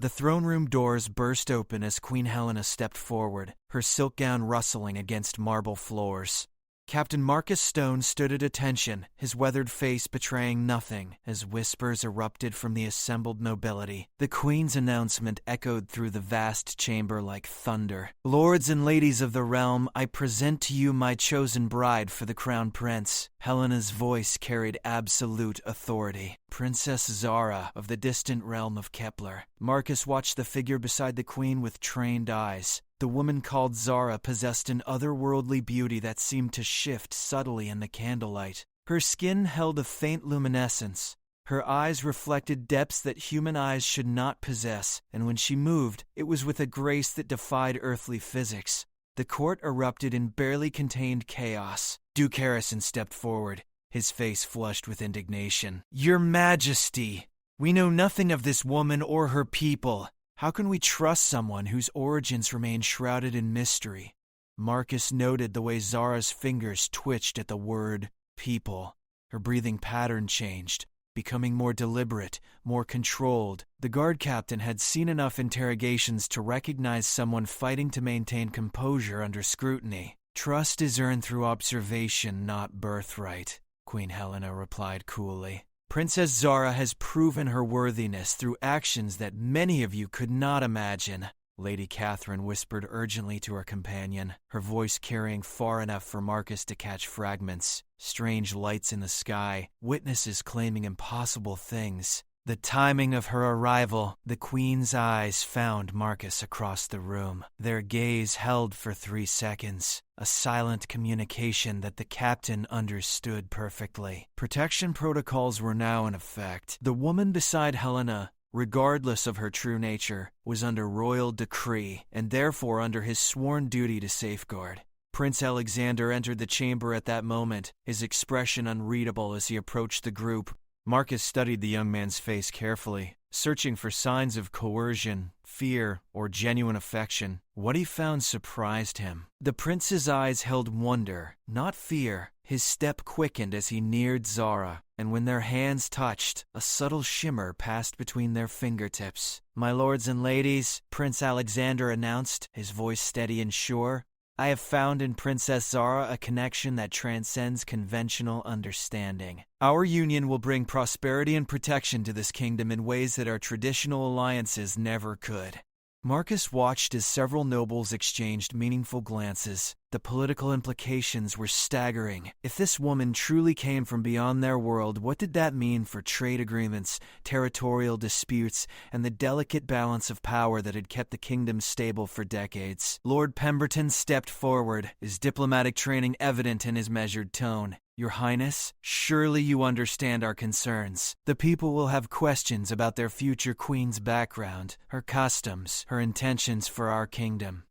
The throne room doors burst open as Queen Helena stepped forward, her silk gown rustling against marble floors. Captain Marcus Stone stood at attention, his weathered face betraying nothing, as whispers erupted from the assembled nobility. The Queen's announcement echoed through the vast chamber like thunder. "Lords and ladies of the realm, I present to you my chosen bride for the crown prince." Helena's voice carried absolute authority. Princess Zara of the distant realm of Kepler. Marcus watched the figure beside the Queen with trained eyes. The woman called Zara possessed an otherworldly beauty that seemed to shift subtly in the candlelight. Her skin held a faint luminescence. Her eyes reflected depths that human eyes should not possess, and when she moved, it was with a grace that defied earthly physics. The court erupted in barely contained chaos. Duke Harrison stepped forward, his face flushed with indignation. "Your Majesty, we know nothing of this woman or her people. How can we trust someone whose origins remain shrouded in mystery?" Marcus noted the way Zara's fingers twitched at the word people. Her breathing pattern changed, becoming more deliberate, more controlled. The guard captain had seen enough interrogations to recognize someone fighting to maintain composure under scrutiny. "Trust is earned through observation, not birthright," Queen Helena replied coolly. "Princess Zara has proven her worthiness through actions that many of you could not imagine," Lady Catherine whispered urgently to her companion, her voice carrying far enough for Marcus to catch fragments. Strange lights in the sky, witnesses claiming impossible things. The timing of her arrival, the Queen's eyes found Marcus across the room. Their gaze held for 3 seconds, a silent communication that the captain understood perfectly. Protection protocols were now in effect. The woman beside Helena, regardless of her true nature, was under royal decree, and therefore under his sworn duty to safeguard. Prince Alexander entered the chamber at that moment, his expression unreadable as he approached the group. Marcus studied the young man's face carefully, searching for signs of coercion, fear, or genuine affection. What he found surprised him. The prince's eyes held wonder, not fear. His step quickened as he neared Zara, and when their hands touched, a subtle shimmer passed between their fingertips. "My lords and ladies," Prince Alexander announced, his voice steady and sure, "I have found in Princess Zara a connection that transcends conventional understanding. Our union will bring prosperity and protection to this kingdom in ways that our traditional alliances never could." Marcus watched as several nobles exchanged meaningful glances. The political implications were staggering. If this woman truly came from beyond their world, what did that mean for trade agreements, territorial disputes, and the delicate balance of power that had kept the kingdom stable for decades? Lord Pemberton stepped forward, his diplomatic training evident in his measured tone. "Your Highness, surely you understand our concerns. The people will have questions about their future queen's background, her customs, her intentions for our kingdom."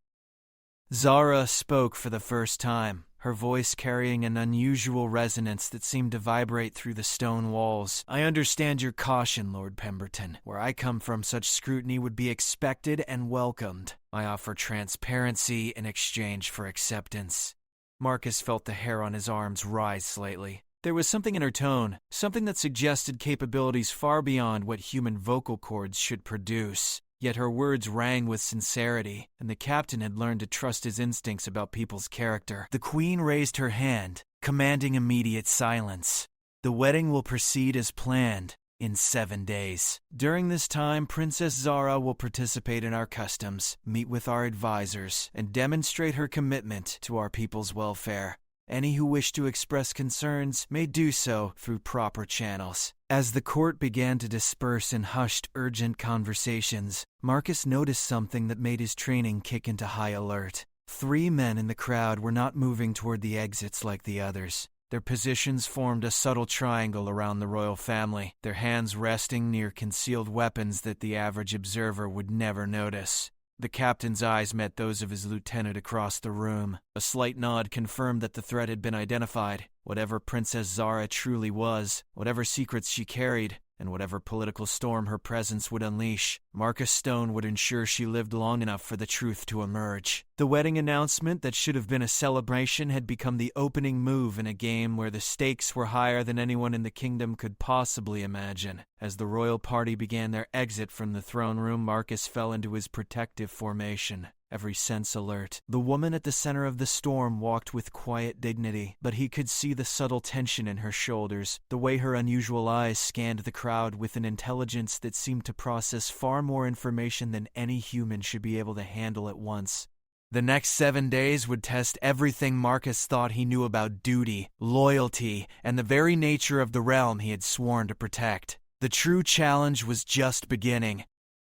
Zara spoke for the first time, her voice carrying an unusual resonance that seemed to vibrate through the stone walls. "I understand your caution, Lord Pemberton. Where I come from, such scrutiny would be expected and welcomed. I offer transparency in exchange for acceptance." Marcus felt the hair on his arms rise slightly. There was something in her tone, something that suggested capabilities far beyond what human vocal cords should produce. Yet her words rang with sincerity, and the captain had learned to trust his instincts about people's character. The Queen raised her hand, commanding immediate silence. "The wedding will proceed as planned in 7 days. During this time, Princess Zara will participate in our customs, meet with our advisors, and demonstrate her commitment to our people's welfare. Any who wish to express concerns may do so through proper channels." As the court began to disperse in hushed, urgent conversations, Marcus noticed something that made his training kick into high alert. 3 men in the crowd were not moving toward the exits like the others. Their positions formed a subtle triangle around the royal family, their hands resting near concealed weapons that the average observer would never notice. The captain's eyes met those of his lieutenant across the room. A slight nod confirmed that the threat had been identified. Whatever Princess Zara truly was, whatever secrets she carried, and whatever political storm her presence would unleash, Marcus Stone would ensure she lived long enough for the truth to emerge. The wedding announcement that should have been a celebration had become the opening move in a game where the stakes were higher than anyone in the kingdom could possibly imagine. As the royal party began their exit from the throne room, Marcus fell into his protective formation, every sense alert. The woman at the center of the storm walked with quiet dignity, but he could see the subtle tension in her shoulders, the way her unusual eyes scanned the crowd with an intelligence that seemed to process far more information than any human should be able to handle at once. The next 7 days would test everything Marcus thought he knew about duty, loyalty, and the very nature of the realm he had sworn to protect. The true challenge was just beginning.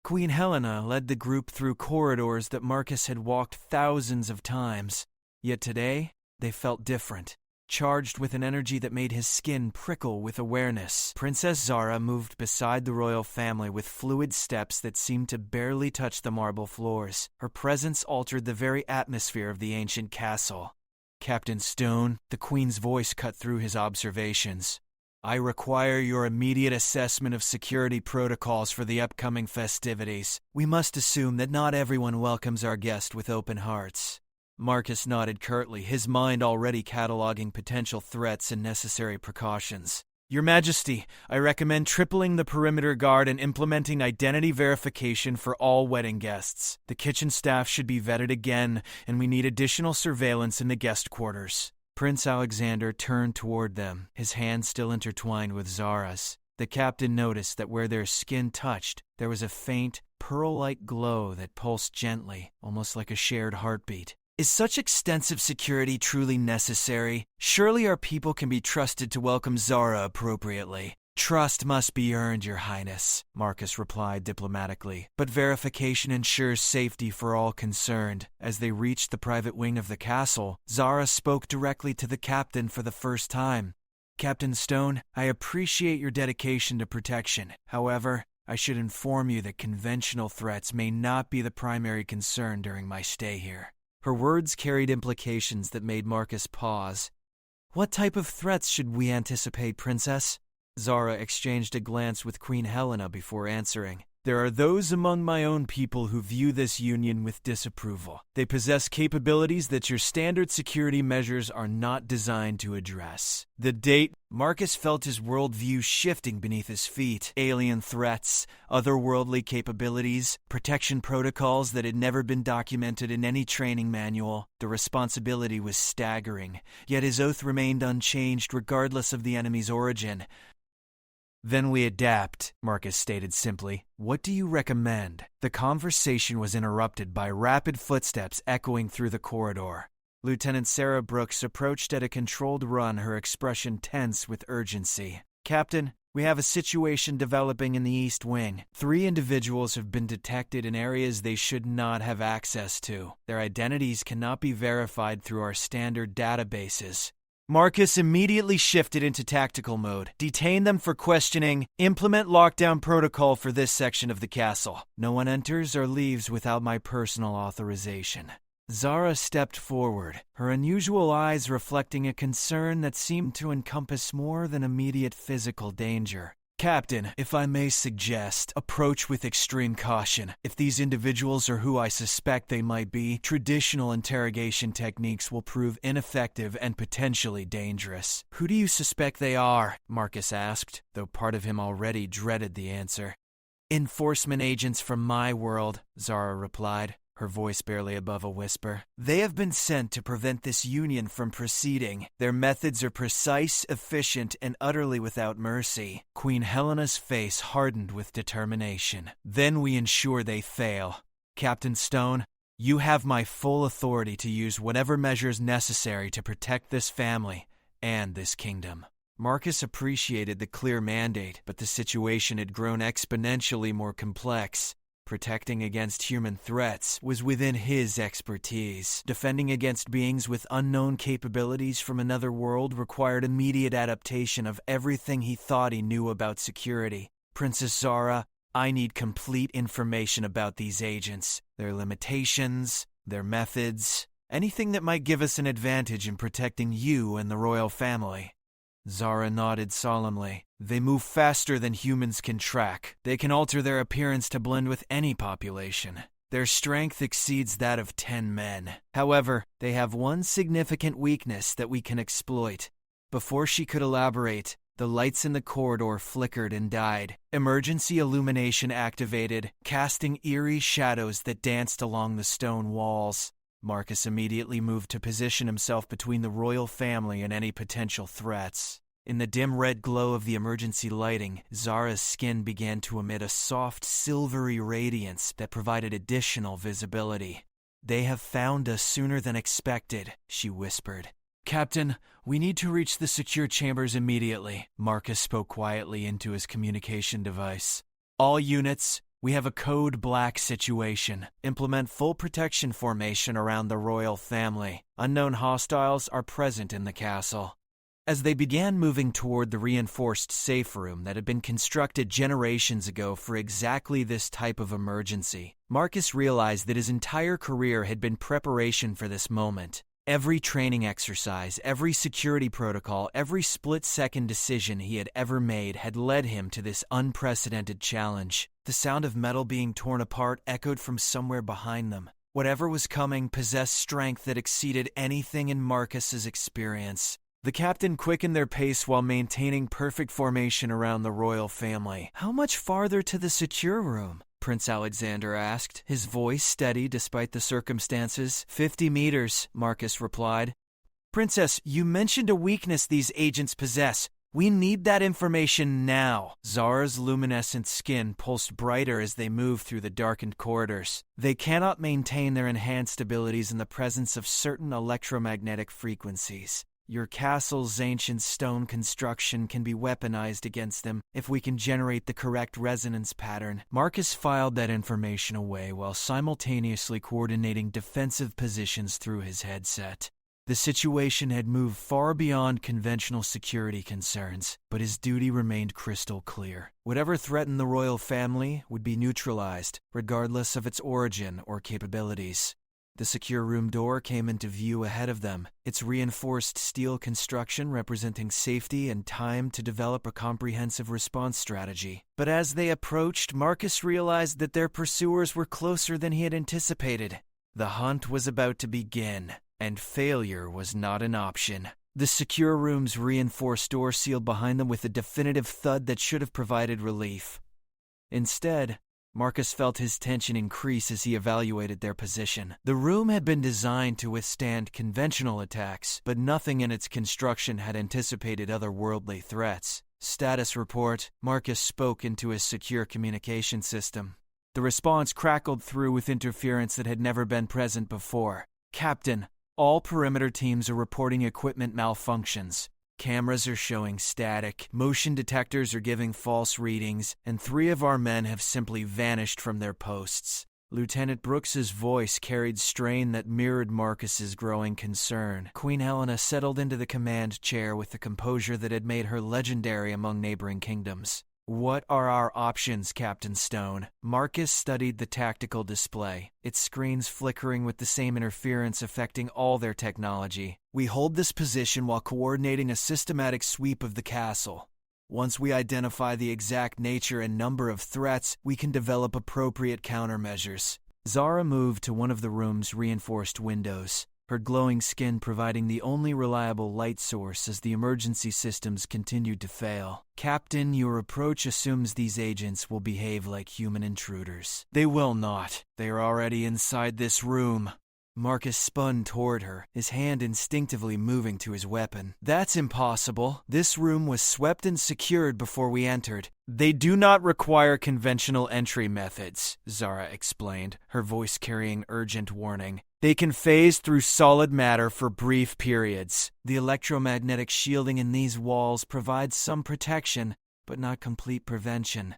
Queen Helena led the group through corridors that Marcus had walked thousands of times. Yet today, they felt different, charged with an energy that made his skin prickle with awareness. Princess Zara moved beside the royal family with fluid steps that seemed to barely touch the marble floors. Her presence altered the very atmosphere of the ancient castle. "Captain Stone," the Queen's voice cut through his observations. "I require your immediate assessment of security protocols for the upcoming festivities. We must assume that not everyone welcomes our guest with open hearts." Marcus nodded curtly, his mind already cataloging potential threats and necessary precautions. "Your Majesty, I recommend tripling the perimeter guard and implementing identity verification for all wedding guests. The kitchen staff should be vetted again, and we need additional surveillance in the guest quarters." Prince Alexander turned toward them, his hand still intertwined with Zara's. The captain noticed that where their skin touched, there was a faint, pearl-like glow that pulsed gently, almost like a shared heartbeat. "Is such extensive security truly necessary? Surely our people can be trusted to welcome Zara appropriately." "Trust must be earned, Your Highness," Marcus replied diplomatically, "but verification ensures safety for all concerned." As they reached the private wing of the castle, Zara spoke directly to the captain for the first time. "Captain Stone, I appreciate your dedication to protection. However, I should inform you that conventional threats may not be the primary concern during my stay here." Her words carried implications that made Marcus pause. "What type of threats should we anticipate, Princess?" Zara exchanged a glance with Queen Helena before answering. "There are those among my own people who view this union with disapproval. They possess capabilities that your standard security measures are not designed to address." Marcus felt his worldview shifting beneath his feet. Alien threats, otherworldly capabilities, protection protocols that had never been documented in any training manual. The responsibility was staggering, yet his oath remained unchanged regardless of the enemy's origin. "Then we adapt," Marcus stated simply. "What do you recommend?" The conversation was interrupted by rapid footsteps echoing through the corridor. Lieutenant Sarah Brooks approached at a controlled run, her expression tense with urgency. "Captain, we have a situation developing in the East Wing. 3 individuals have been detected in areas they should not have access to. Their identities cannot be verified through our standard databases." Marcus immediately shifted into tactical mode. "Detain them for questioning. Implement lockdown protocol for this section of the castle. No one enters or leaves without my personal authorization." Zara stepped forward, her unusual eyes reflecting a concern that seemed to encompass more than immediate physical danger. "Captain, if I may suggest, approach with extreme caution. If these individuals are who I suspect they might be, traditional interrogation techniques will prove ineffective and potentially dangerous." "Who do you suspect they are?" Marcus asked, though part of him already dreaded the answer. "Enforcement agents from my world," Zara replied, her voice barely above a whisper. "They have been sent to prevent this union from proceeding. Their methods are precise, efficient, and utterly without mercy." Queen Helena's face hardened with determination. "Then we ensure they fail. Captain Stone, you have my full authority to use whatever measures necessary to protect this family and this kingdom." Marcus appreciated the clear mandate, but the situation had grown exponentially more complex. Protecting against human threats was within his expertise. Defending against beings with unknown capabilities from another world required immediate adaptation of everything he thought he knew about security. "Princess Zara, I need complete information about these agents, their limitations, their methods, anything that might give us an advantage in protecting you and the royal family." Zara nodded solemnly. They move faster than humans can track. They can alter their appearance to blend with any population. Their strength exceeds that of 10 men. However, they have one significant weakness that we can exploit. Before she could elaborate, the lights in the corridor flickered and died. Emergency illumination activated, casting eerie shadows that danced along the stone walls. Marcus immediately moved to position himself between the royal family and any potential threats. In the dim red glow of the emergency lighting, Zara's skin began to emit a soft, silvery radiance that provided additional visibility. "They have found us sooner than expected," she whispered. "Captain, we need to reach the secure chambers immediately," Marcus spoke quietly into his communication device. "All units, we have a code black situation. Implement full protection formation around the royal family. Unknown hostiles are present in the castle." As they began moving toward the reinforced safe room that had been constructed generations ago for exactly this type of emergency, Marcus realized that his entire career had been preparation for this moment. Every training exercise, every security protocol, every split-second decision he had ever made had led him to this unprecedented challenge. The sound of metal being torn apart echoed from somewhere behind them. Whatever was coming possessed strength that exceeded anything in Marcus's experience. The captain quickened their pace while maintaining perfect formation around the royal family. "How much farther to the secure room?" Prince Alexander asked, his voice steady despite the circumstances. 50 meters, Marcus replied. "Princess, you mentioned a weakness these agents possess. We need that information now." Zara's luminescent skin pulsed brighter as they moved through the darkened corridors. "They cannot maintain their enhanced abilities in the presence of certain electromagnetic frequencies. Your castle's ancient stone construction can be weaponized against them if we can generate the correct resonance pattern." Marcus filed that information away while simultaneously coordinating defensive positions through his headset. The situation had moved far beyond conventional security concerns, but his duty remained crystal clear. Whatever threatened the royal family would be neutralized, regardless of its origin or capabilities. The secure room door came into view ahead of them, its reinforced steel construction representing safety and time to develop a comprehensive response strategy. But as they approached, Marcus realized that their pursuers were closer than he had anticipated. The hunt was about to begin, and failure was not an option. The secure room's reinforced door sealed behind them with a definitive thud that should have provided relief. Instead, Marcus felt his tension increase as he evaluated their position. The room had been designed to withstand conventional attacks, but nothing in its construction had anticipated otherworldly threats. "Status report," Marcus spoke into his secure communication system. The response crackled through with interference that had never been present before. "Captain, all perimeter teams are reporting equipment malfunctions. Cameras are showing static, motion detectors are giving false readings, and 3 of our men have simply vanished from their posts." Lieutenant Brooks's voice carried strain that mirrored Marcus's growing concern. Queen Helena settled into the command chair with the composure that had made her legendary among neighboring kingdoms. "What are our options, Captain Stone?" Marcus studied the tactical display, its screens flickering with the same interference affecting all their technology. "We hold this position while coordinating a systematic sweep of the castle. Once we identify the exact nature and number of threats, we can develop appropriate countermeasures." Zara moved to one of the room's reinforced windows, her glowing skin providing the only reliable light source as the emergency systems continued to fail. "Captain, your approach assumes these agents will behave like human intruders. They will not. They are already inside this room." Marcus spun toward her, his hand instinctively moving to his weapon. "That's impossible. This room was swept and secured before we entered." "They do not require conventional entry methods," Zara explained, her voice carrying urgent warning. "They can phase through solid matter for brief periods. The electromagnetic shielding in these walls provides some protection, but not complete prevention."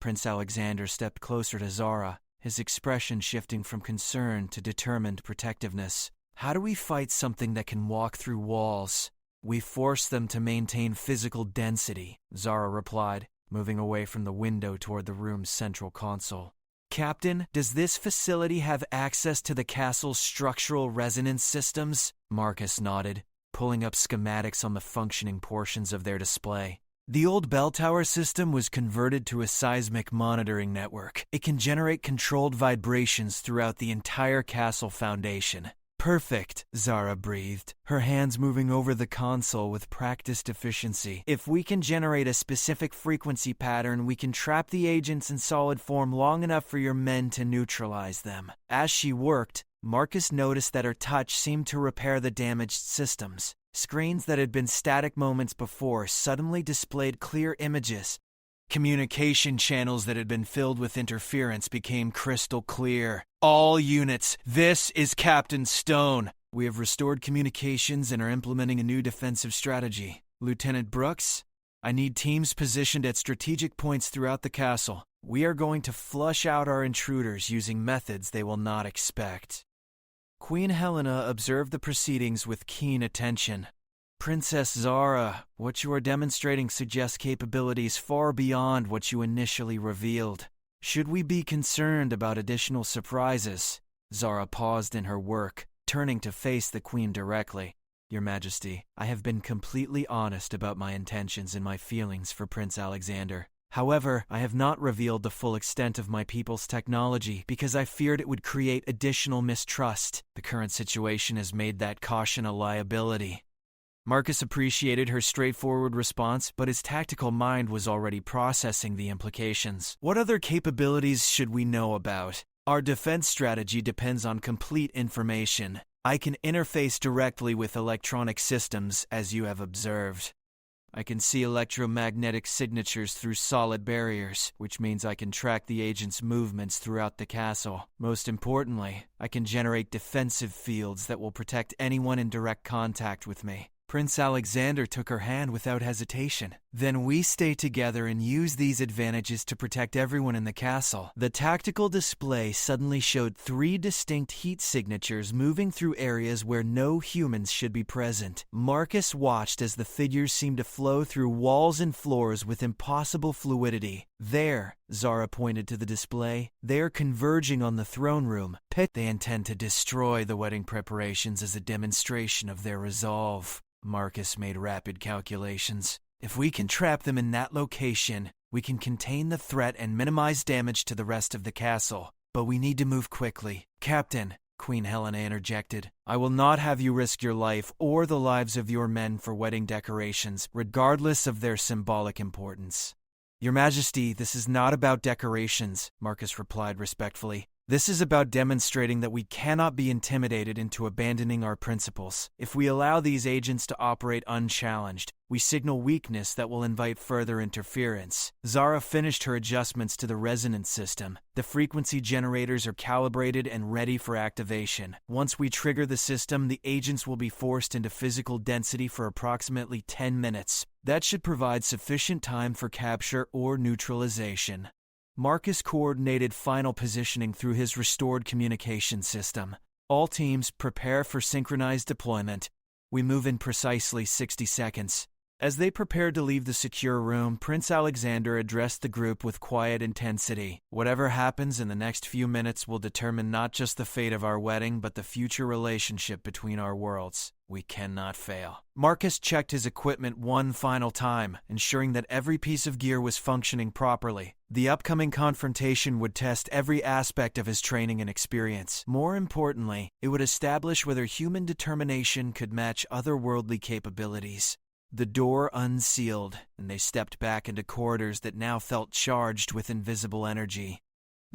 Prince Alexander stepped closer to Zara, his expression shifting from concern to determined protectiveness. "How do we fight something that can walk through walls?" "We force them to maintain physical density," Zara replied, moving away from the window toward the room's central console. "Captain, does this facility have access to the castle's structural resonance systems?" Marcus nodded, pulling up schematics on the functioning portions of their display. The old bell tower system was converted to a seismic monitoring network. It can generate controlled vibrations throughout the entire castle foundation. Perfect, Zara breathed, her hands moving over the console with practiced efficiency. If we can generate a specific frequency pattern, we can trap the agents in solid form long enough for your men to neutralize them. As she worked, Marcus noticed that her touch seemed to repair the damaged systems. Screens that had been static moments before suddenly displayed clear images. Communication channels that had been filled with interference became crystal clear. All units, this is Captain Stone. We have restored communications and are implementing a new defensive strategy. Lieutenant Brooks, I need teams positioned at strategic points throughout the castle. We are going to flush out our intruders using methods they will not expect. Queen Helena observed the proceedings with keen attention. Princess Zara, what you are demonstrating suggests capabilities far beyond what you initially revealed. Should we be concerned about additional surprises? Zara paused in her work, turning to face the Queen directly. Your Majesty, I have been completely honest about my intentions and my feelings for Prince Alexander. However, I have not revealed the full extent of my people's technology because I feared it would create additional mistrust. The current situation has made that caution a liability. Marcus appreciated her straightforward response, but his tactical mind was already processing the implications. What other capabilities should we know about? Our defense strategy depends on complete information. I can interface directly with electronic systems, as you have observed. I can see electromagnetic signatures through solid barriers, which means I can track the agent's movements throughout the castle. Most importantly, I can generate defensive fields that will protect anyone in direct contact with me. Prince Alexander took her hand without hesitation. Then we stay together and use these advantages to protect everyone in the castle. The tactical display suddenly showed 3 distinct heat signatures moving through areas where no humans should be present. Marcus watched as the figures seemed to flow through walls and floors with impossible fluidity. There, Zara pointed to the display, they are converging on the throne room. They intend to destroy the wedding preparations as a demonstration of their resolve. Marcus made rapid calculations. If we can trap them in that location, we can contain the threat and minimize damage to the rest of the castle. But we need to move quickly. Captain, Queen Helena interjected, I will not have you risk your life or the lives of your men for wedding decorations, regardless of their symbolic importance. Your Majesty, this is not about decorations, Marcus replied respectfully. This is about demonstrating that we cannot be intimidated into abandoning our principles. If we allow these agents to operate unchallenged, we signal weakness that will invite further interference. Zara finished her adjustments to the resonance system. The frequency generators are calibrated and ready for activation. Once we trigger the system, the agents will be forced into physical density for approximately 10 minutes. That should provide sufficient time for capture or neutralization. Marcus coordinated final positioning through his restored communication system. All teams prepare for synchronized deployment. We move in precisely 60 seconds. As they prepared to leave the secure room, Prince Alexander addressed the group with quiet intensity. Whatever happens in the next few minutes will determine not just the fate of our wedding, but the future relationship between our worlds. We cannot fail. Marcus checked his equipment one final time, ensuring that every piece of gear was functioning properly. The upcoming confrontation would test every aspect of his training and experience. More importantly, it would establish whether human determination could match otherworldly capabilities. The door unsealed, and they stepped back into corridors that now felt charged with invisible energy.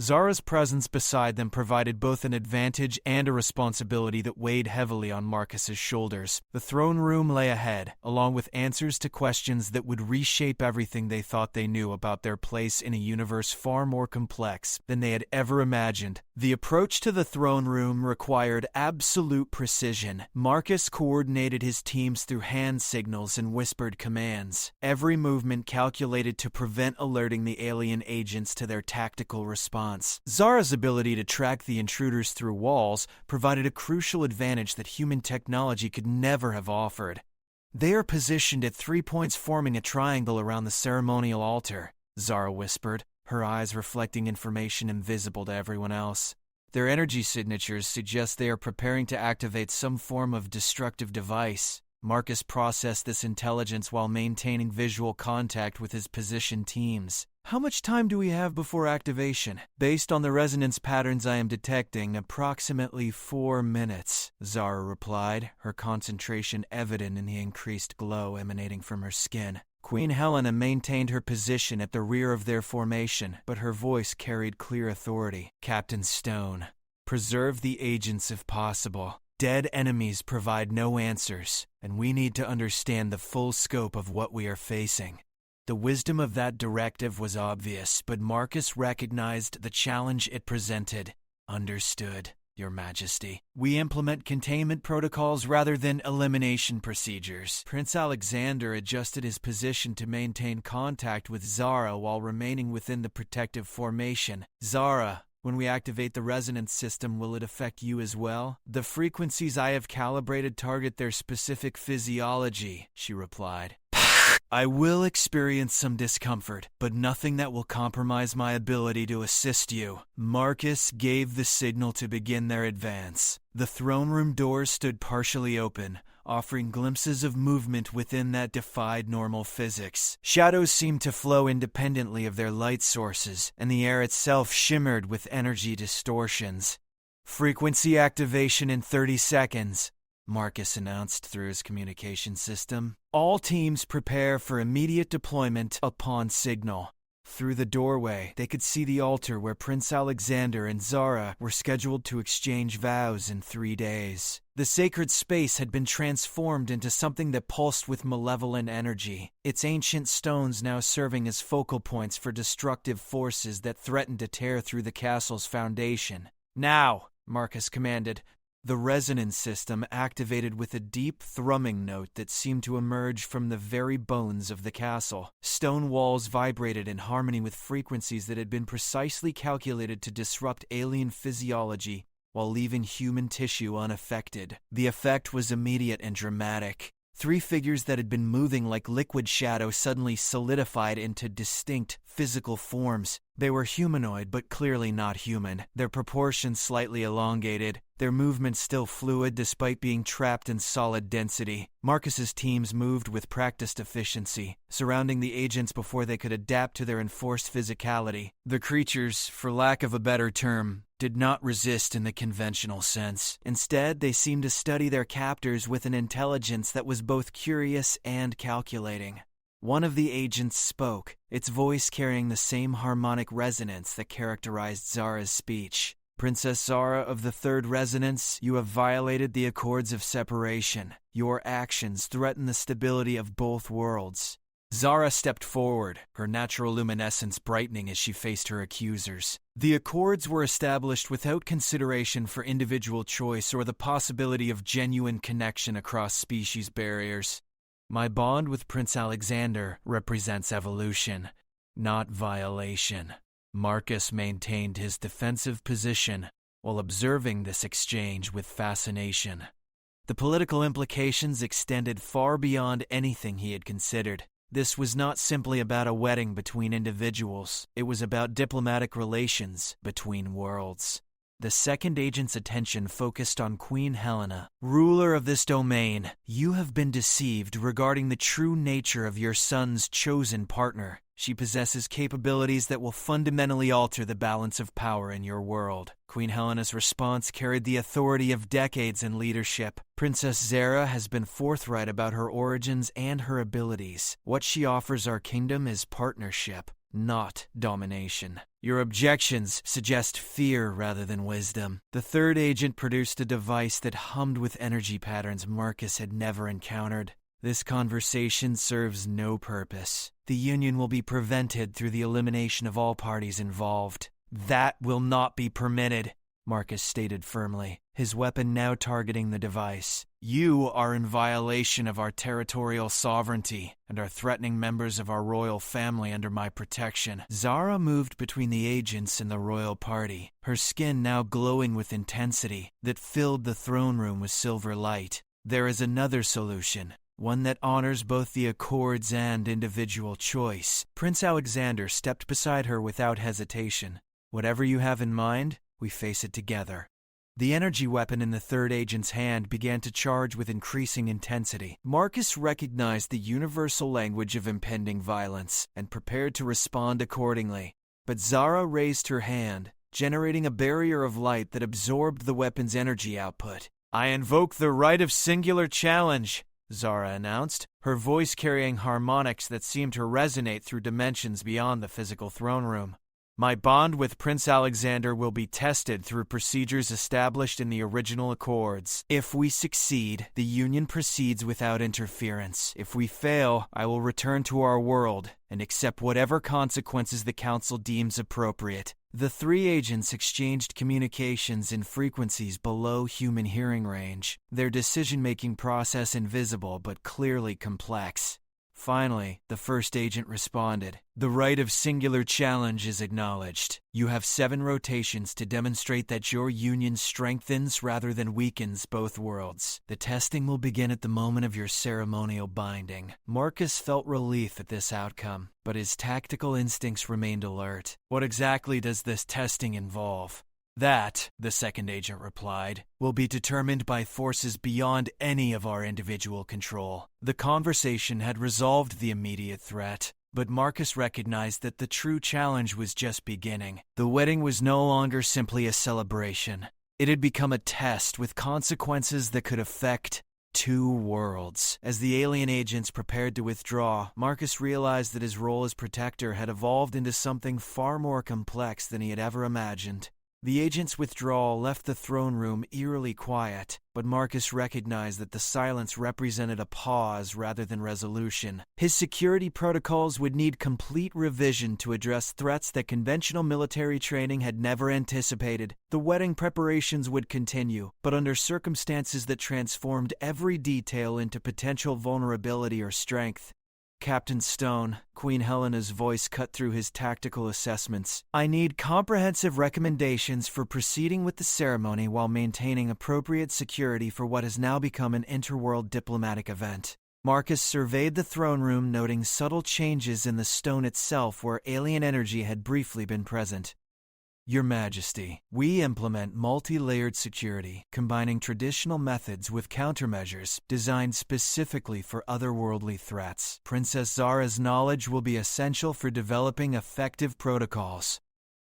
Zara's presence beside them provided both an advantage and a responsibility that weighed heavily on Marcus's shoulders. The throne room lay ahead, along with answers to questions that would reshape everything they thought they knew about their place in a universe far more complex than they had ever imagined. The approach to the throne room required absolute precision. Marcus coordinated his teams through hand signals and whispered commands, every movement calculated to prevent alerting the alien agents to their tactical response. Zara's ability to track the intruders through walls provided a crucial advantage that human technology could never have offered. They are positioned at 3 points forming a triangle around the ceremonial altar, Zara whispered, her eyes reflecting information invisible to everyone else. Their energy signatures suggest they are preparing to activate some form of destructive device. Marcus processed this intelligence while maintaining visual contact with his position teams. How much time do we have before activation? Based on the resonance patterns I am detecting, approximately 4 minutes, Zara replied, her concentration evident in the increased glow emanating from her skin. Queen Helena maintained her position at the rear of their formation, but her voice carried clear authority. Captain Stone, preserve the agents if possible. Dead enemies provide no answers, and we need to understand the full scope of what we are facing. The wisdom of that directive was obvious, but Marcus recognized the challenge it presented. Understood, Your Majesty. We implement containment protocols rather than elimination procedures. Prince Alexander adjusted his position to maintain contact with Zara while remaining within the protective formation. Zara, when we activate the resonance system, will it affect you as well? The frequencies I have calibrated target their specific physiology, she replied. I will experience some discomfort, but nothing that will compromise my ability to assist you. Marcus gave the signal to begin their advance. The throne room doors stood partially open, offering glimpses of movement within that defied normal physics. Shadows seemed to flow independently of their light sources, and the air itself shimmered with energy distortions. Frequency activation in 30 seconds. Marcus announced through his communication system. All teams prepare for immediate deployment upon signal. Through the doorway, they could see the altar where Prince Alexander and Zara were scheduled to exchange vows in 3 days. The sacred space had been transformed into something that pulsed with malevolent energy, its ancient stones now serving as focal points for destructive forces that threatened to tear through the castle's foundation. Now, Marcus commanded. The resonance system activated with a deep thrumming note that seemed to emerge from the very bones of the castle. Stone walls vibrated in harmony with frequencies that had been precisely calculated to disrupt alien physiology while leaving human tissue unaffected. The effect was immediate and dramatic. 3 figures that had been moving like liquid shadow suddenly solidified into distinct physical forms. They were humanoid, but clearly not human, their proportions slightly elongated, their movements still fluid despite being trapped in solid density. Marcus's teams moved with practiced efficiency, surrounding the agents before they could adapt to their enforced physicality. The creatures, for lack of a better term, did not resist in the conventional sense. Instead, they seemed to study their captors with an intelligence that was both curious and calculating. One of the agents spoke, its voice carrying the same harmonic resonance that characterized Zara's speech. Princess Zara of the Third Resonance, you have violated the accords of separation. Your actions threaten the stability of both worlds. Zara stepped forward, her natural luminescence brightening as she faced her accusers. The accords were established without consideration for individual choice or the possibility of genuine connection across species barriers. My bond with Prince Alexander represents evolution, not violation. Marcus maintained his defensive position while observing this exchange with fascination. The political implications extended far beyond anything he had considered. This was not simply about a wedding between individuals. It was about diplomatic relations between worlds. The second agent's attention focused on Queen Helena. Ruler of this domain, you have been deceived regarding the true nature of your son's chosen partner. She possesses capabilities that will fundamentally alter the balance of power in your world. Queen Helena's response carried the authority of decades in leadership. Princess Zara has been forthright about her origins and her abilities. What she offers our kingdom is partnership, not domination. Your objections suggest fear rather than wisdom. The third agent produced a device that hummed with energy patterns Marcus had never encountered. This conversation serves no purpose. The union will be prevented through the elimination of all parties involved. That will not be permitted, Marcus stated firmly, his weapon now targeting the device. You are in violation of our territorial sovereignty and are threatening members of our royal family under my protection. Zara moved between the agents and the royal party, her skin now glowing with intensity that filled the throne room with silver light. There is another solution, one that honors both the accords and individual choice. Prince Alexander stepped beside her without hesitation. Whatever you have in mind, we face it together. The energy weapon in the third agent's hand began to charge with increasing intensity. Marcus recognized the universal language of impending violence and prepared to respond accordingly. But Zara raised her hand, generating a barrier of light that absorbed the weapon's energy output. "I invoke the right of singular challenge," Zara announced, her voice carrying harmonics that seemed to resonate through dimensions beyond the physical throne room. "My bond with Prince Alexander will be tested through procedures established in the original accords. If we succeed, the union proceeds without interference. If we fail, I will return to our world and accept whatever consequences the Council deems appropriate." The three agents exchanged communications in frequencies below human hearing range, their decision-making process invisible but clearly complex. Finally, the first agent responded. "The right of singular challenge is acknowledged. You have 7 rotations to demonstrate that your union strengthens rather than weakens both worlds. The testing will begin at the moment of your ceremonial binding." Marcus felt relief at this outcome, but his tactical instincts remained alert. "What exactly does this testing involve?" "That," the second agent replied, "will be determined by forces beyond any of our individual control." The conversation had resolved the immediate threat, but Marcus recognized that the true challenge was just beginning. The wedding was no longer simply a celebration. It had become a test with consequences that could affect 2 worlds. As the alien agents prepared to withdraw, Marcus realized that his role as protector had evolved into something far more complex than he had ever imagined. The agent's withdrawal left the throne room eerily quiet, but Marcus recognized that the silence represented a pause rather than resolution. His security protocols would need complete revision to address threats that conventional military training had never anticipated. The wedding preparations would continue, but under circumstances that transformed every detail into potential vulnerability or strength. "Captain Stone," Queen Helena's voice cut through his tactical assessments, "I need comprehensive recommendations for proceeding with the ceremony while maintaining appropriate security for what has now become an interworld diplomatic event." Marcus surveyed the throne room, noting subtle changes in the stone itself where alien energy had briefly been present. "Your Majesty, we implement multi-layered security, combining traditional methods with countermeasures designed specifically for otherworldly threats. Princess Zara's knowledge will be essential for developing effective protocols."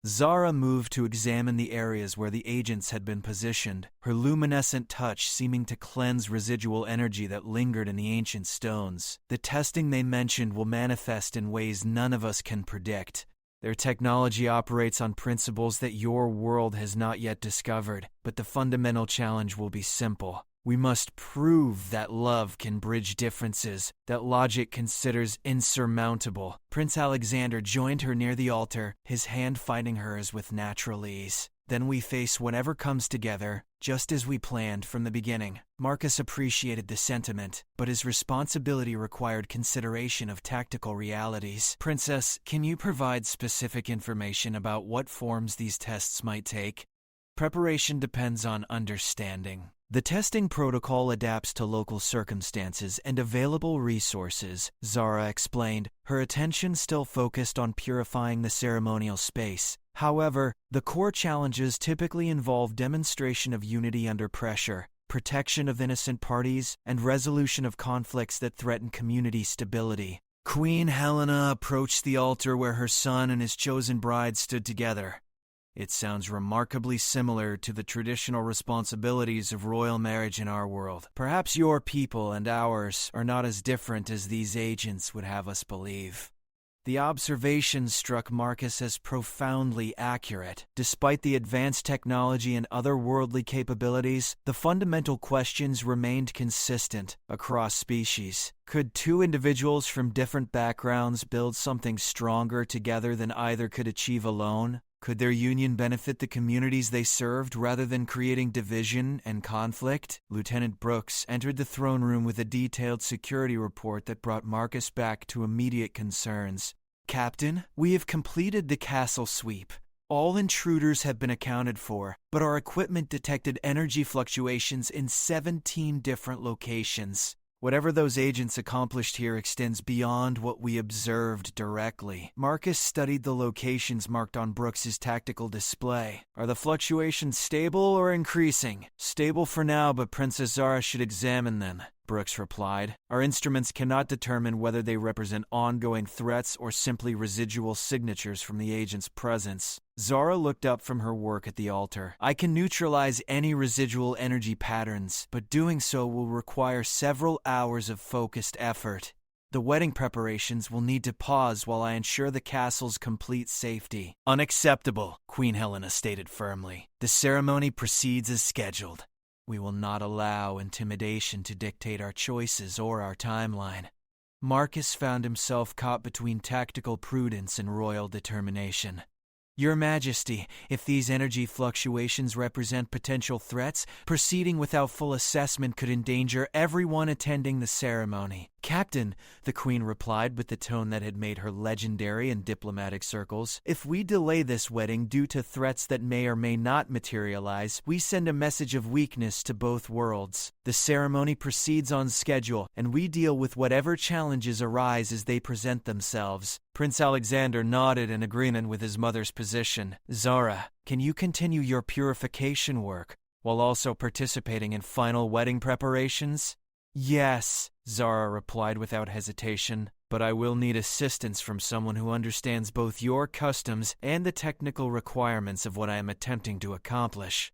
Zara moved to examine the areas where the agents had been positioned, her luminescent touch seeming to cleanse residual energy that lingered in the ancient stones. "The testing they mentioned will manifest in ways none of us can predict. Their technology operates on principles that your world has not yet discovered, but the fundamental challenge will be simple. We must prove that love can bridge differences that logic considers insurmountable." Prince Alexander joined her near the altar, his hand finding hers with natural ease. "Then we face whatever comes together, just as we planned from the beginning." Marcus appreciated the sentiment, but his responsibility required consideration of tactical realities. "Princess, can you provide specific information about what forms these tests might take?" "Preparation depends on understanding. The testing protocol adapts to local circumstances and available resources," Zara explained, her attention still focused on purifying the ceremonial space. "However, the core challenges typically involve demonstration of unity under pressure, protection of innocent parties, and resolution of conflicts that threaten community stability." Queen Helena approached the altar where her son and his chosen bride stood together. "It sounds remarkably similar to the traditional responsibilities of royal marriage in our world. Perhaps your people and ours are not as different as these agents would have us believe." The observation struck Marcus as profoundly accurate. Despite the advanced technology and otherworldly capabilities, the fundamental questions remained consistent across species. Could 2 individuals from different backgrounds build something stronger together than either could achieve alone? Could their union benefit the communities they served rather than creating division and conflict? Lieutenant Brooks entered the throne room with a detailed security report that brought Marcus back to immediate concerns. "Captain, we have completed the castle sweep. All intruders have been accounted for, but our equipment detected energy fluctuations in 17 different locations. Whatever those agents accomplished here extends beyond what we observed directly. Marcus studied the locations marked on Brooks's tactical display. Are the fluctuations stable or increasing? Stable for now, but Princess Zara should examine them, Brooks replied. Our instruments cannot determine whether they represent ongoing threats or simply residual signatures from the agent's presence. Zara looked up from her work at the altar. I can neutralize any residual energy patterns, but doing so will require several hours of focused effort. The wedding preparations will need to pause while I ensure the castle's complete safety. Unacceptable, Queen Helena stated firmly. The ceremony proceeds as scheduled. We will not allow intimidation to dictate our choices or our timeline. Marcus found himself caught between tactical prudence and royal determination. Your Majesty, if these energy fluctuations represent potential threats, proceeding without full assessment could endanger everyone attending the ceremony. Captain, the Queen replied with the tone that had made her legendary in diplomatic circles, if we delay this wedding due to threats that may or may not materialize, we send a message of weakness to both worlds. The ceremony proceeds on schedule, and we deal with whatever challenges arise as they present themselves. Prince Alexander nodded in agreement with his mother's position. Zara, can you continue your purification work while also participating in final wedding preparations? Yes, Zara replied without hesitation, but I will need assistance from someone who understands both your customs and the technical requirements of what I am attempting to accomplish.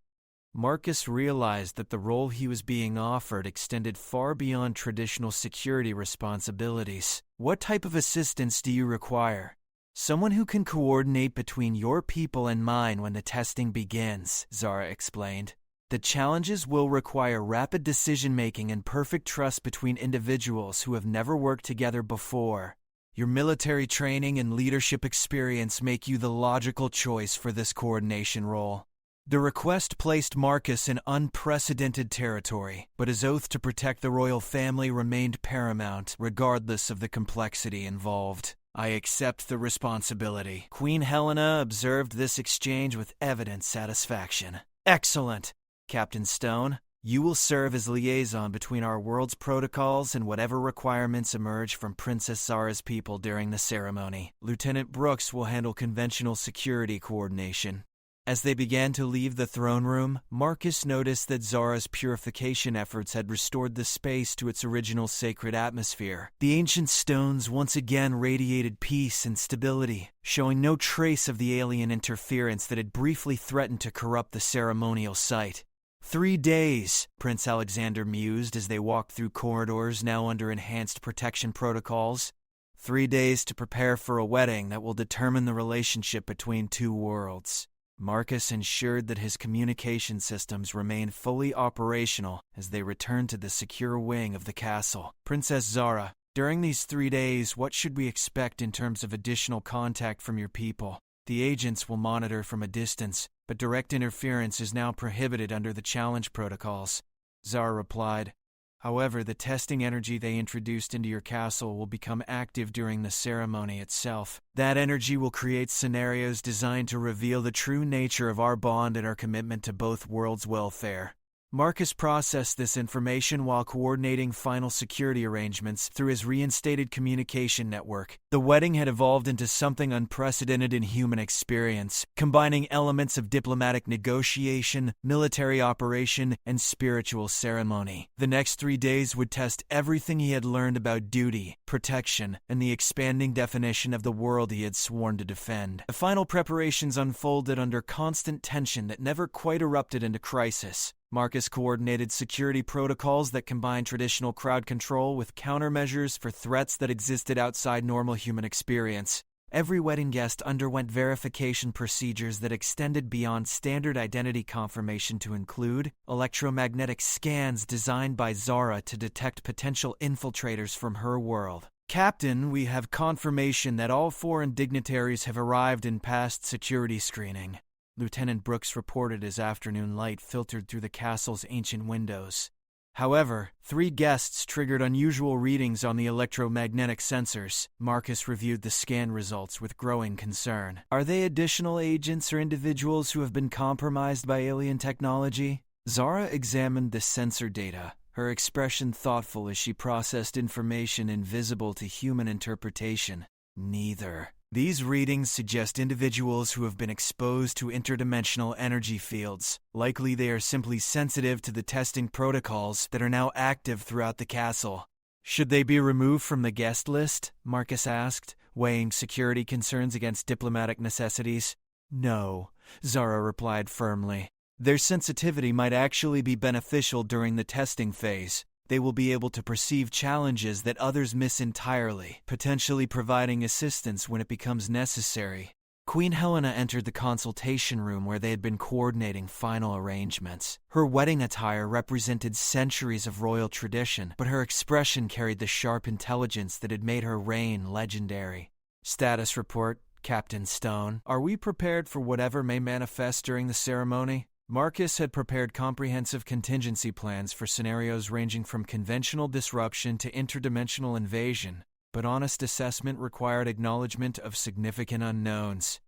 Marcus realized that the role he was being offered extended far beyond traditional security responsibilities. What type of assistance do you require? Someone who can coordinate between your people and mine when the testing begins, Zara explained. The challenges will require rapid decision-making and perfect trust between individuals who have never worked together before. Your military training and leadership experience make you the logical choice for this coordination role. The request placed Marcus in unprecedented territory, but his oath to protect the royal family remained paramount, regardless of the complexity involved. I accept the responsibility. Queen Helena observed this exchange with evident satisfaction. Excellent! Captain Stone, you will serve as liaison between our world's protocols and whatever requirements emerge from Princess Zara's people during the ceremony. Lieutenant Brooks will handle conventional security coordination. As they began to leave the throne room, Marcus noticed that Zara's purification efforts had restored the space to its original sacred atmosphere. The ancient stones once again radiated peace and stability, showing no trace of the alien interference that had briefly threatened to corrupt the ceremonial site. 3 days, Prince Alexander mused as they walked through corridors now under enhanced protection protocols. 3 days to prepare for a wedding that will determine the relationship between two worlds. Marcus ensured that his communication systems remained fully operational as they returned to the secure wing of the castle. Princess Zara, during these 3 days, what should we expect in terms of additional contact from your people? The agents will monitor from a distance, but direct interference is now prohibited under the challenge protocols, Zara replied. However, the testing energy they introduced into your castle will become active during the ceremony itself. That energy will create scenarios designed to reveal the true nature of our bond and our commitment to both worlds' welfare. Marcus processed this information while coordinating final security arrangements through his reinstated communication network. The wedding had evolved into something unprecedented in human experience, combining elements of diplomatic negotiation, military operation, and spiritual ceremony. The next 3 days would test everything he had learned about duty, protection, and the expanding definition of the world he had sworn to defend. The final preparations unfolded under constant tension that never quite erupted into crisis. Marcus coordinated security protocols that combined traditional crowd control with countermeasures for threats that existed outside normal human experience. Every wedding guest underwent verification procedures that extended beyond standard identity confirmation to include electromagnetic scans designed by Zara to detect potential infiltrators from her world. Captain, we have confirmation that all foreign dignitaries have arrived and passed security screening. Lieutenant Brooks reported as afternoon light filtered through the castle's ancient windows. However, 3 guests triggered unusual readings on the electromagnetic sensors. Marcus reviewed the scan results with growing concern. Are they additional agents or individuals who have been compromised by alien technology? Zara examined the sensor data, her expression thoughtful as she processed information invisible to human interpretation. Neither. These readings suggest individuals who have been exposed to interdimensional energy fields. Likely they are simply sensitive to the testing protocols that are now active throughout the castle. Should they be removed from the guest list? Marcus asked, weighing security concerns against diplomatic necessities. No, Zara replied firmly. Their sensitivity might actually be beneficial during the testing phase. They will be able to perceive challenges that others miss entirely, potentially providing assistance when it becomes necessary. Queen Helena entered the consultation room where they had been coordinating final arrangements. Her wedding attire represented centuries of royal tradition, but her expression carried the sharp intelligence that had made her reign legendary. Status report, Captain Stone. Are we prepared for whatever may manifest during the ceremony? Marcus had prepared comprehensive contingency plans for scenarios ranging from conventional disruption to interdimensional invasion, but honest assessment required acknowledgement of significant unknowns.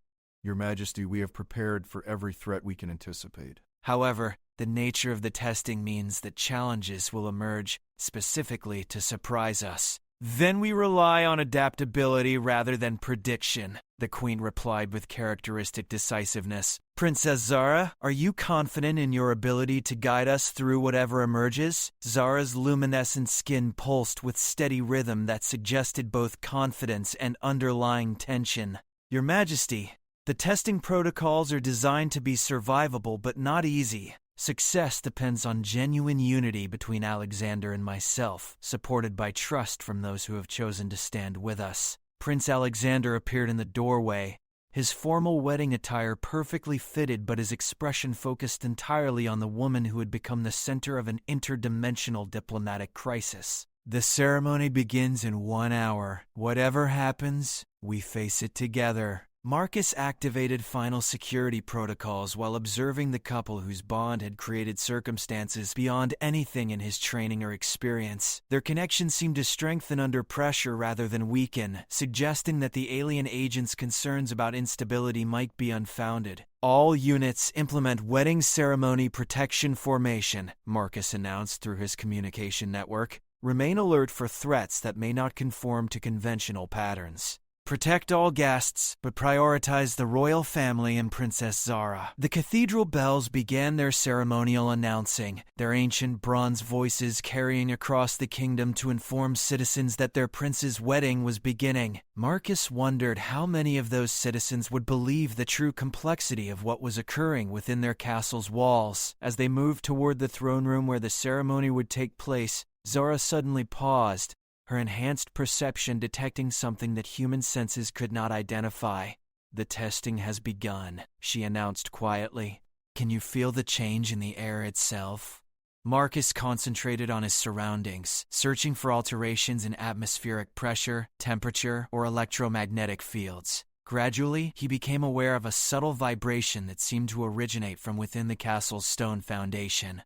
Your Majesty, we have prepared for every threat we can anticipate. However, the nature of the testing means that challenges will emerge specifically to surprise us. Then we rely on adaptability rather than prediction, the Queen replied with characteristic decisiveness. Princess Zara, are you confident in your ability to guide us through whatever emerges? Zara's luminescent skin pulsed with steady rhythm that suggested both confidence and underlying tension. Your Majesty, the testing protocols are designed to be survivable but not easy. Success depends on genuine unity between Alexander and myself, supported by trust from those who have chosen to stand with us. Prince Alexander appeared in the doorway, his formal wedding attire perfectly fitted but his expression focused entirely on the woman who had become the center of an interdimensional diplomatic crisis. The ceremony begins in 1 hour. Whatever happens, we face it together. Marcus activated final security protocols while observing the couple whose bond had created circumstances beyond anything in his training or experience. Their connection seemed to strengthen under pressure rather than weaken, suggesting that the alien agent's concerns about instability might be unfounded. All units implement wedding ceremony protection formation, Marcus announced through his communication network. Remain alert for threats that may not conform to conventional patterns. Protect all guests, but prioritize the royal family and Princess Zara. The cathedral bells began their ceremonial announcing, their ancient bronze voices carrying across the kingdom to inform citizens that their prince's wedding was beginning. Marcus wondered how many of those citizens would believe the true complexity of what was occurring within their castle's walls. As they moved toward the throne room where the ceremony would take place, Zara suddenly paused, her enhanced perception detecting something that human senses could not identify. The testing has begun, she announced quietly. Can you feel the change in the air itself? Marcus concentrated on his surroundings, searching for alterations in atmospheric pressure, temperature, or electromagnetic fields. Gradually, he became aware of a subtle vibration that seemed to originate from within the castle's stone foundation.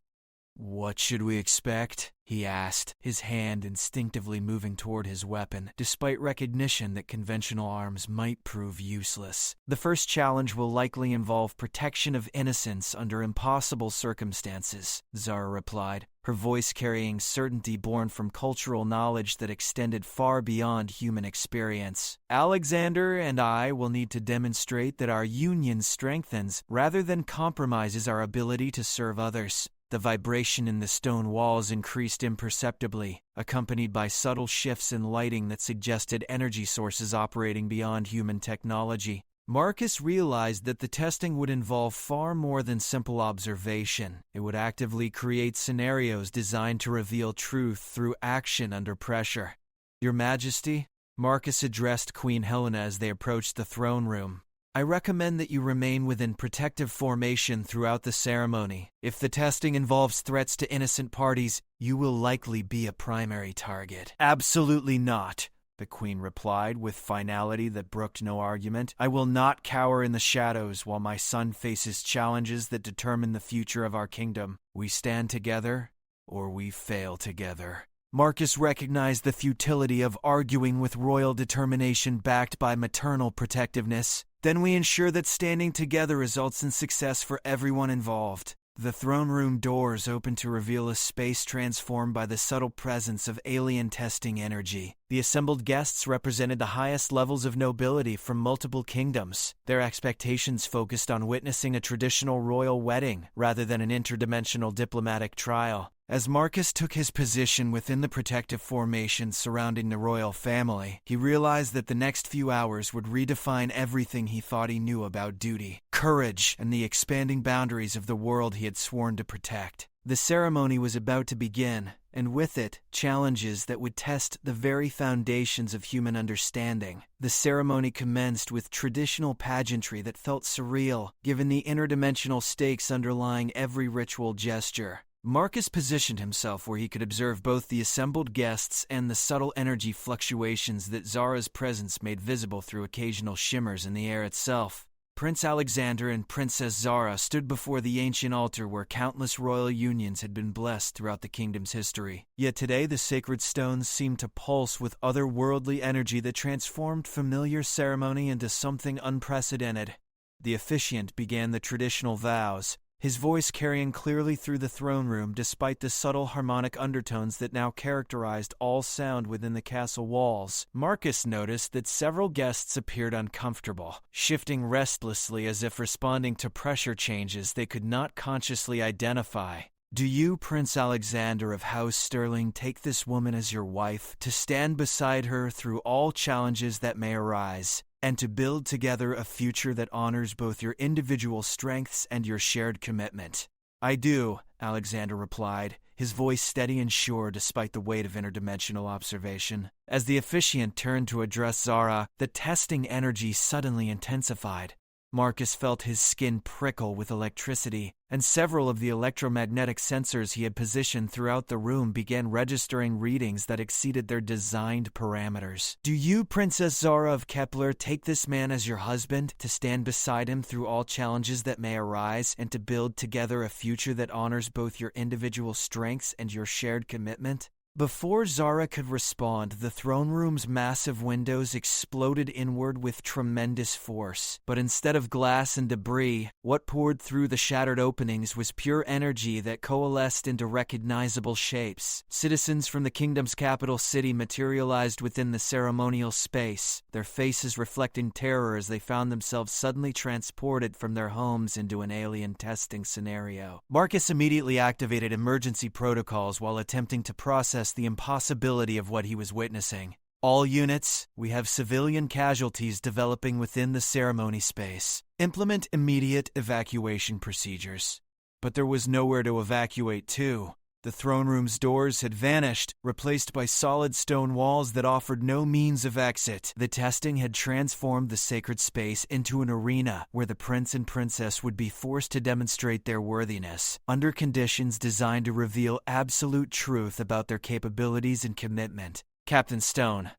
What should we expect? He asked, his hand instinctively moving toward his weapon, despite recognition that conventional arms might prove useless. The first challenge will likely involve protection of innocence under impossible circumstances, Zara replied, her voice carrying certainty born from cultural knowledge that extended far beyond human experience. Alexander and I will need to demonstrate that our union strengthens rather than compromises our ability to serve others. The vibration in the stone walls increased imperceptibly, accompanied by subtle shifts in lighting that suggested energy sources operating beyond human technology. Marcus realized that the testing would involve far more than simple observation. It would actively create scenarios designed to reveal truth through action under pressure. Your Majesty, Marcus addressed Queen Helena as they approached the throne room. I recommend that you remain within protective formation throughout the ceremony. If the testing involves threats to innocent parties, you will likely be a primary target. Absolutely not, the Queen replied with finality that brooked no argument. I will not cower in the shadows while my son faces challenges that determine the future of our kingdom. We stand together, or we fail together. Marcus recognized the futility of arguing with royal determination backed by maternal protectiveness. Then we ensure that standing together results in success for everyone involved. The throne room doors opened to reveal a space transformed by the subtle presence of alien testing energy. The assembled guests represented the highest levels of nobility from multiple kingdoms. Their expectations focused on witnessing a traditional royal wedding rather than an interdimensional diplomatic trial. As Marcus took his position within the protective formation surrounding the royal family, he realized that the next few hours would redefine everything he thought he knew about duty, courage, and the expanding boundaries of the world he had sworn to protect. The ceremony was about to begin, and with it, challenges that would test the very foundations of human understanding. The ceremony commenced with traditional pageantry that felt surreal, given the interdimensional stakes underlying every ritual gesture. Marcus positioned himself where he could observe both the assembled guests and the subtle energy fluctuations that Zara's presence made visible through occasional shimmers in the air itself. Prince Alexander and Princess Zara stood before the ancient altar where countless royal unions had been blessed throughout the kingdom's history. Yet today the sacred stones seemed to pulse with otherworldly energy that transformed familiar ceremony into something unprecedented. The officiant began the traditional vows, his voice carrying clearly through the throne room despite the subtle harmonic undertones that now characterized all sound within the castle walls. Marcus noticed that several guests appeared uncomfortable, shifting restlessly as if responding to pressure changes they could not consciously identify. "Do you, Prince Alexander of House Sterling, take this woman as your wife, to stand beside her through all challenges that may arise, and to build together a future that honors both your individual strengths and your shared commitment?" "I do," Alexander replied, his voice steady and sure despite the weight of interdimensional observation. As the officiant turned to address Zara, the testing energy suddenly intensified. Marcus felt his skin prickle with electricity, and several of the electromagnetic sensors he had positioned throughout the room began registering readings that exceeded their designed parameters. "Do you, Princess Zara of Kepler, take this man as your husband, to stand beside him through all challenges that may arise, and to build together a future that honors both your individual strengths and your shared commitment?" Before Zara could respond, the throne room's massive windows exploded inward with tremendous force. But instead of glass and debris, what poured through the shattered openings was pure energy that coalesced into recognizable shapes. Citizens from the kingdom's capital city materialized within the ceremonial space, their faces reflecting terror as they found themselves suddenly transported from their homes into an alien testing scenario. Marcus immediately activated emergency protocols while attempting to process the impossibility of what he was witnessing. "All units, we have civilian casualties developing within the ceremony space. Implement immediate evacuation procedures." But there was nowhere to evacuate to. The throne room's doors had vanished, replaced by solid stone walls that offered no means of exit. The testing had transformed the sacred space into an arena where the prince and princess would be forced to demonstrate their worthiness, under conditions designed to reveal absolute truth about their capabilities and commitment. "Captain Stone,"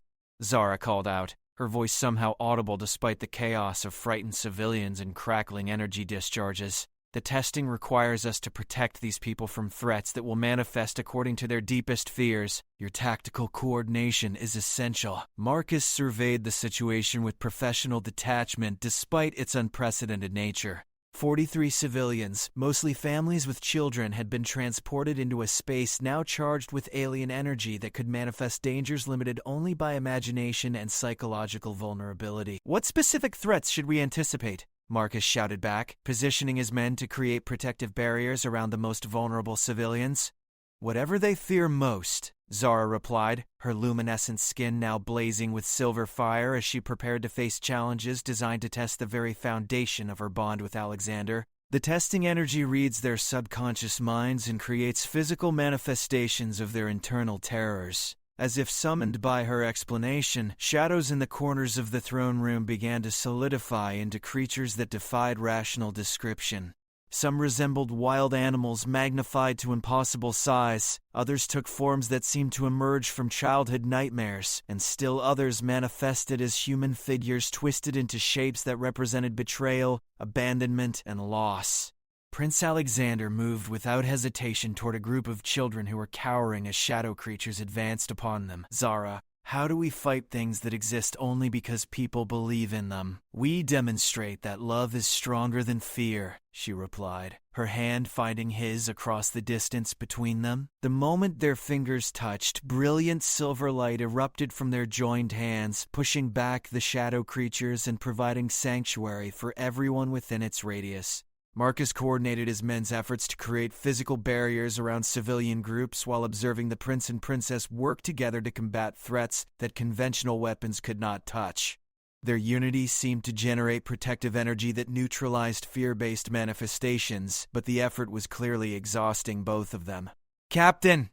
Zara called out, her voice somehow audible despite the chaos of frightened civilians and crackling energy discharges. "The testing requires us to protect these people from threats that will manifest according to their deepest fears. Your tactical coordination is essential." Marcus surveyed the situation with professional detachment despite its unprecedented nature. 43 civilians, mostly families with children, had been transported into a space now charged with alien energy that could manifest dangers limited only by imagination and psychological vulnerability. "What specific threats should we anticipate?" Marcus shouted back, positioning his men to create protective barriers around the most vulnerable civilians. "Whatever they fear most," Zara replied, her luminescent skin now blazing with silver fire as she prepared to face challenges designed to test the very foundation of her bond with Alexander. "The testing energy reads their subconscious minds and creates physical manifestations of their internal terrors." As if summoned by her explanation, shadows in the corners of the throne room began to solidify into creatures that defied rational description. Some resembled wild animals magnified to impossible size, others took forms that seemed to emerge from childhood nightmares, and still others manifested as human figures twisted into shapes that represented betrayal, abandonment, and loss. Prince Alexander moved without hesitation toward a group of children who were cowering as shadow creatures advanced upon them. "Zara, How do we fight things that exist only because people believe in them? We demonstrate that love is stronger than fear, she replied, her hand finding his across the distance between them. The moment their fingers touched, brilliant silver light erupted from their joined hands, pushing back the shadow creatures and providing sanctuary for everyone within its radius. Marcus coordinated his men's efforts to create physical barriers around civilian groups while observing the prince and princess work together to combat threats that conventional weapons could not touch. Their unity seemed to generate protective energy that neutralized fear-based manifestations, but the effort was clearly exhausting both of them. "Captain!"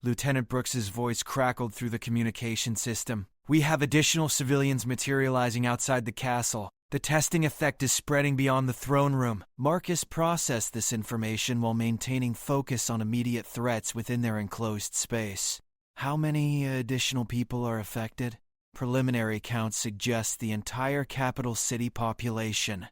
Lieutenant Brooks's voice crackled through the communication system. "We have additional civilians materializing outside the castle. The testing effect is spreading beyond the throne room." Marcus processed this information while maintaining focus on immediate threats within their enclosed space. "How many additional people are affected?" Preliminary counts suggest the entire capital city population.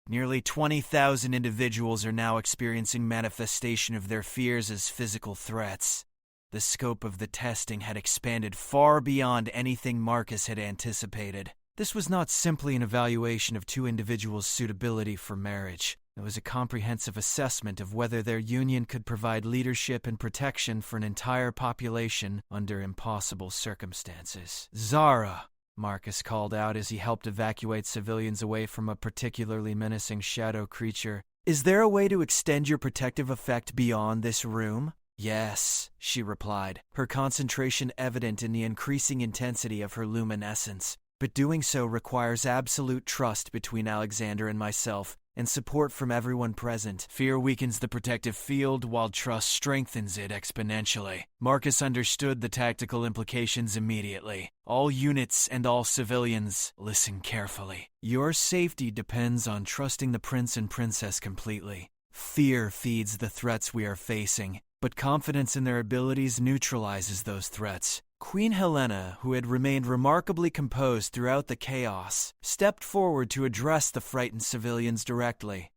Nearly 20,000 individuals are now experiencing manifestation of their fears as physical threats. The scope of the testing had expanded far beyond anything Marcus had anticipated. This was not simply an evaluation of two individuals' suitability for marriage. It was a comprehensive assessment of whether their union could provide leadership and protection for an entire population under impossible circumstances. "Zara," Marcus called out as he helped evacuate civilians away from a particularly menacing shadow creature. "Is there a way to extend your protective effect beyond this room?" "Yes," she replied, her concentration evident in the increasing intensity of her luminescence. "But doing so requires absolute trust between Alexander and myself, and support from everyone present. Fear weakens the protective field, while trust strengthens it exponentially." Marcus understood the tactical implications immediately. "All units and all civilians, listen carefully. Your safety depends on trusting the prince and princess completely. Fear feeds the threats we are facing, but confidence in their abilities neutralizes those threats." Queen Helena, who had remained remarkably composed throughout the chaos, stepped forward to address the frightened civilians directly.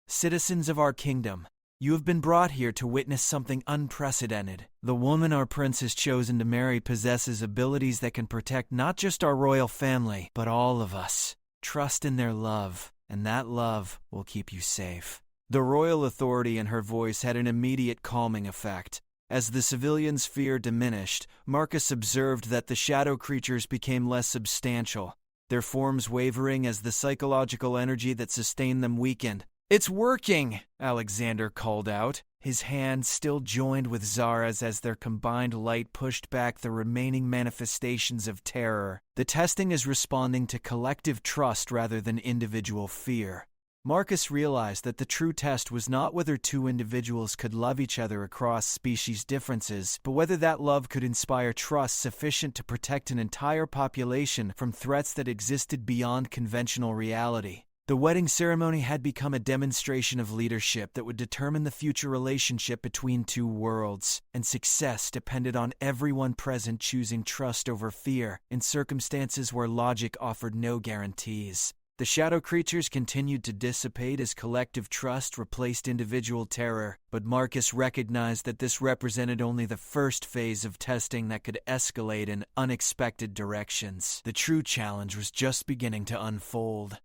"Citizens of our kingdom, you have been brought here to witness something unprecedented. The woman our prince has chosen to marry possesses abilities that can protect not just our royal family, but all of us. Trust in their love, and that love will keep you safe." The royal authority in her voice had an immediate calming effect. As the civilians' fear diminished, Marcus observed that the shadow creatures became less substantial, their forms wavering as the psychological energy that sustained them weakened. "It's working!" Alexander called out, his hand still joined with Zara's as their combined light pushed back the remaining manifestations of terror. "The testing is responding to collective trust rather than individual fear." Marcus realized that the true test was not whether two individuals could love each other across species differences, but whether that love could inspire trust sufficient to protect an entire population from threats that existed beyond conventional reality. The wedding ceremony had become a demonstration of leadership that would determine the future relationship between two worlds, and success depended on everyone present choosing trust over fear in circumstances where logic offered no guarantees. The shadow creatures continued to dissipate as collective trust replaced individual terror, but Marcus recognized that this represented only the first phase of testing that could escalate in unexpected directions. The true challenge was just beginning to unfold.